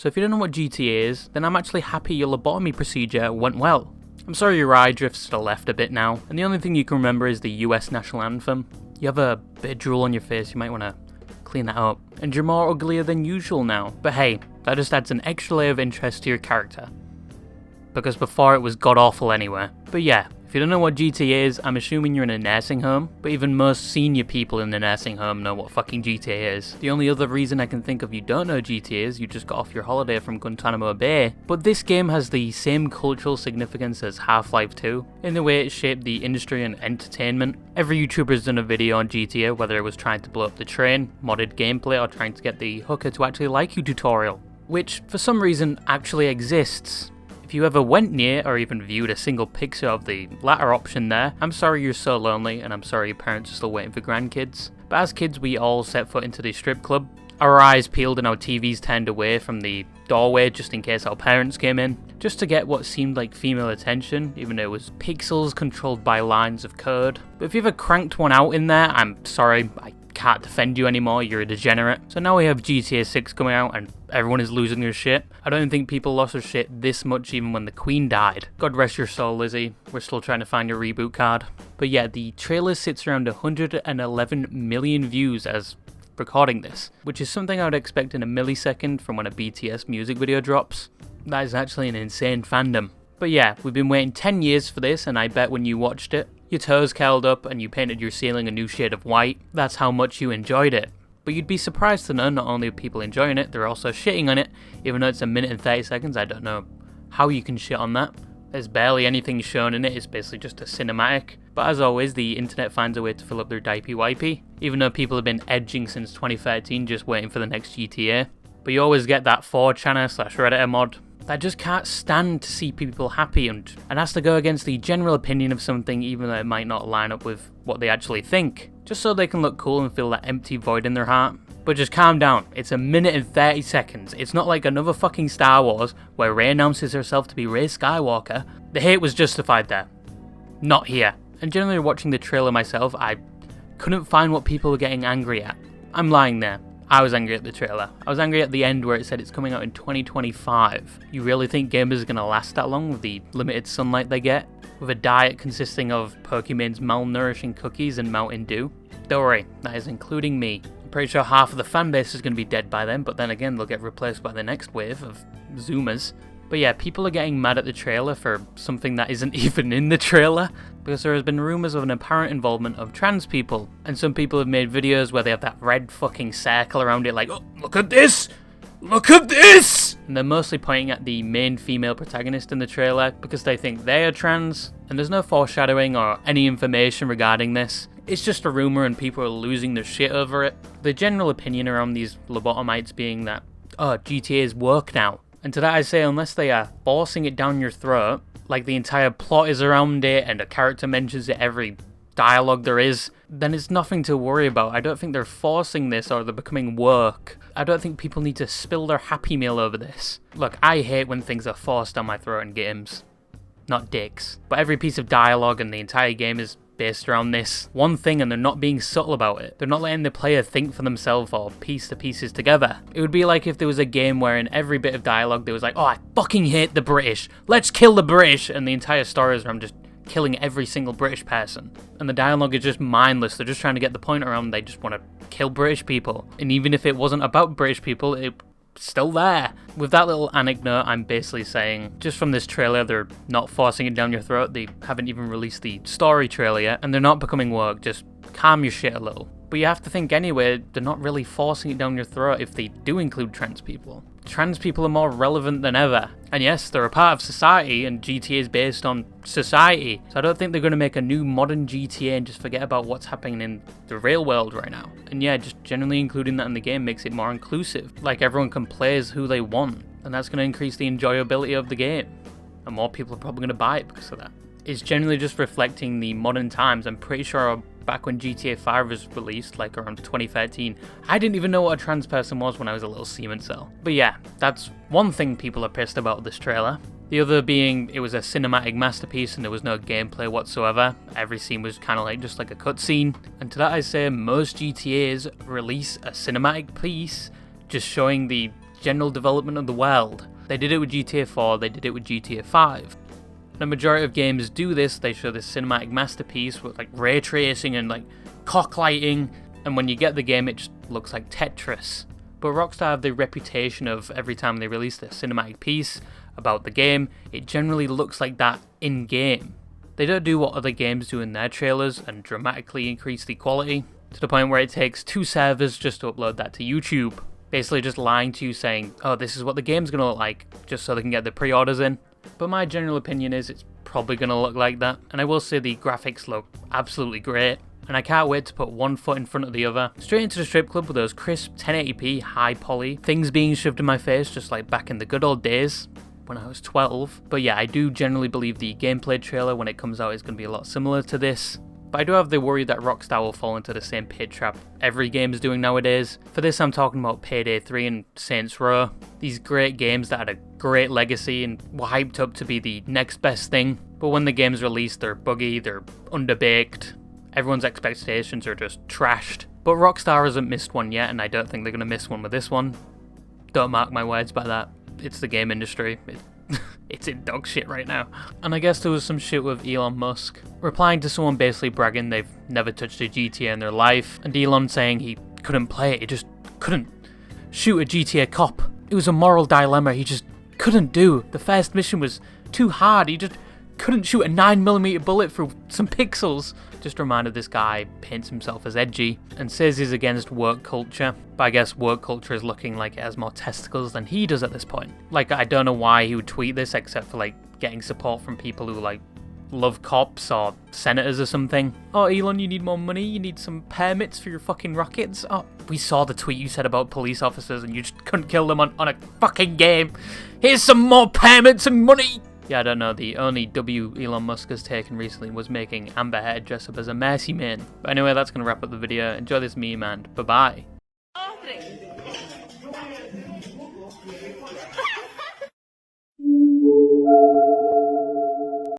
so if you don't know what GTA is, then I'm actually happy your lobotomy procedure went well. I'm sorry your eye drifts to the left a bit now, and the only thing you can remember is the US national anthem. You have a bit of drool on your face, you might want to clean that up. And you're more uglier than usual now, but hey, that just adds an extra layer of interest to your character. Because before it was god-awful anyway. But yeah, if you don't know what GTA is, I'm assuming you're in a nursing home, but even most senior people in the nursing home know what fucking GTA is. The only other reason I can think of you don't know GTA is you just got off your holiday from Guantanamo Bay, but this game has the same cultural significance as Half-Life 2, in the way it shaped the industry and entertainment. Every YouTuber's done a video on GTA, whether it was trying to blow up the train, modded gameplay, or trying to get the hooker to actually like you tutorial, which for some reason actually exists. If you ever went near or even viewed a single picture of the latter option there, I'm sorry you're so lonely and I'm sorry your parents are still waiting for grandkids. But as kids we all set foot into the strip club, our eyes peeled and our TVs turned away from the doorway just in case our parents came in, just to get what seemed like female attention, even though it was pixels controlled by lines of code. But if you ever cranked one out in there, I'm sorry, I can't defend you anymore, you're a degenerate. So now we have GTA 6 coming out and everyone is losing their shit. I don't think people lost their shit this much even when the Queen died. God rest your soul, Lizzie. We're still trying to find your reboot card. But yeah, the trailer sits around 111 million views as recording this, which is something I would expect in a millisecond from when a BTS music video drops. That is actually an insane fandom. But yeah, we've been waiting 10 years for this, and I bet when you watched it, your toes curled up and you painted your ceiling a new shade of white. That's how much you enjoyed it. But you'd be surprised to know not only are people enjoying it, they're also shitting on it. Even though it's a minute and 30 seconds, I don't know how you can shit on that. There's barely anything shown in it, it's basically just a cinematic. But as always, the internet finds a way to fill up their diapy-wipey, even though people have been edging since 2013 just waiting for the next GTA. But you always get that 4chaner/Redditor mod that just can't stand to see people happy and has to go against the general opinion of something even though it might not line up with what they actually think, just so they can look cool and feel that empty void in their heart. But just calm down, it's a minute and 30 seconds. It's not like another fucking Star Wars where Rey announces herself to be Rey Skywalker. The hate was justified there. Not here. And generally watching the trailer myself, I couldn't find what people were getting angry at. I'm lying there. I was angry at the trailer. I was angry at the end where it said it's coming out in 2025. You really think gamers are going to last that long with the limited sunlight they get? With a diet consisting of Pokemon's malnourishing cookies and Mountain Dew? Don't worry, that is including me. I'm pretty sure half of the fanbase is going to be dead by then, but then again they'll get replaced by the next wave of Zoomers. But yeah, people are getting mad at the trailer for something that isn't even in the trailer, because there has been rumours of an apparent involvement of trans people, and some people have made videos where they have that red fucking circle around it like, oh, look at this! Look at this! And they're mostly pointing at the main female protagonist in the trailer because they think they are trans, and there's no foreshadowing or any information regarding this. It's just a rumour and people are losing their shit over it. The general opinion around these lobotomites being that, oh, GTA is woke now. And to that I say, unless they are forcing it down your throat, like the entire plot is around it and a character mentions it every dialogue there is, then it's nothing to worry about. I don't think they're forcing this or they're becoming woke. I don't think people need to spill their Happy Meal over this. Look, I hate when things are forced down my throat in games. Not dicks. But every piece of dialogue in the entire game is based around this one thing, and they're not being subtle about it. They're not letting the player think for themselves or piece the pieces together. It would be like if there was a game where in every bit of dialogue there was like, oh, I fucking hate the British, let's kill the British, and the entire story is where I'm just killing every single British person. And the dialogue is just mindless, they're just trying to get the point around, they just want to kill British people. And even if it wasn't about British people, it's still there. With that little anecdote, I'm basically saying, just from this trailer, they're not forcing it down your throat, they haven't even released the story trailer yet, and they're not becoming woke, just calm your shit a little. But you have to think anyway, they're not really forcing it down your throat if they do include trans people. Trans people are more relevant than ever. And yes, they're a part of society, and GTA is based on society. So I don't think they're going to make a new modern GTA and just forget about what's happening in the real world right now. And yeah, just generally including that in the game makes it more inclusive. Like, everyone can play as who they want, and that's going to increase the enjoyability of the game. And more people are probably going to buy it because of that. It's generally just reflecting the modern times. I'm pretty sure back when GTA 5 was released, like around 2013, I didn't even know what a trans person was when I was a little semen cell. But yeah, that's one thing people are pissed about this trailer. The other being, it was a cinematic masterpiece and there was no gameplay whatsoever. Every scene was kind of like just like a cutscene. And to that I say, most GTAs release a cinematic piece just showing the general development of the world. They did it with GTA 4, they did it with GTA 5. The majority of games do this. They show this cinematic masterpiece with like ray tracing and like cock lighting, and when you get the game it just looks like Tetris. But Rockstar have the reputation of every time they release their cinematic piece about the game, it generally looks like that in-game. They don't do what other games do in their trailers and dramatically increase the quality, to the point where it takes 2 servers just to upload that to YouTube. Basically just lying to you saying, oh, this is what the game's gonna look like, just so they can get the pre-orders in. But my general opinion is it's probably gonna look like that, and I will say the graphics look absolutely great, and I can't wait to put one foot in front of the other, straight into the strip club with those crisp 1080p high poly things being shoved in my face just like back in the good old days when I was 12. But yeah, I do generally believe the gameplay trailer when it comes out is going to be a lot similar to this. But I do have the worry that Rockstar will fall into the same pit trap every game is doing nowadays. For this I'm talking about Payday 3 and Saints Row. These great games that had a great legacy and were hyped up to be the next best thing. But when the game's released, they're buggy, they're underbaked, everyone's expectations are just trashed. But Rockstar hasn't missed one yet, and I don't think they're going to miss one with this one. Don't mark my words by that. It's the game industry. It's in dog shit right now. And I guess there was some shit with Elon Musk replying to someone basically bragging they've never touched a GTA in their life, and Elon saying he couldn't play it, he just couldn't shoot a GTA cop. It was a moral dilemma he just couldn't do. The first mission was too hard, he just couldn't shoot a 9mm bullet through some pixels. Just reminded this guy paints himself as edgy and says he's against work culture, but I guess work culture is looking like it has more testicles than he does at this point. Like, I don't know why he would tweet this except for like getting support from people who like love cops or senators or something. Oh, Elon, you need more money? You need some permits for your fucking rockets? Oh, we saw the tweet you said about police officers and you just couldn't kill them on a fucking game. Here's some more permits and money! Yeah, I don't know, the only W Elon Musk has taken recently was making Amber Heard dress up as a Mercy Man. But anyway, that's going to wrap up the video. Enjoy this meme and bye-bye.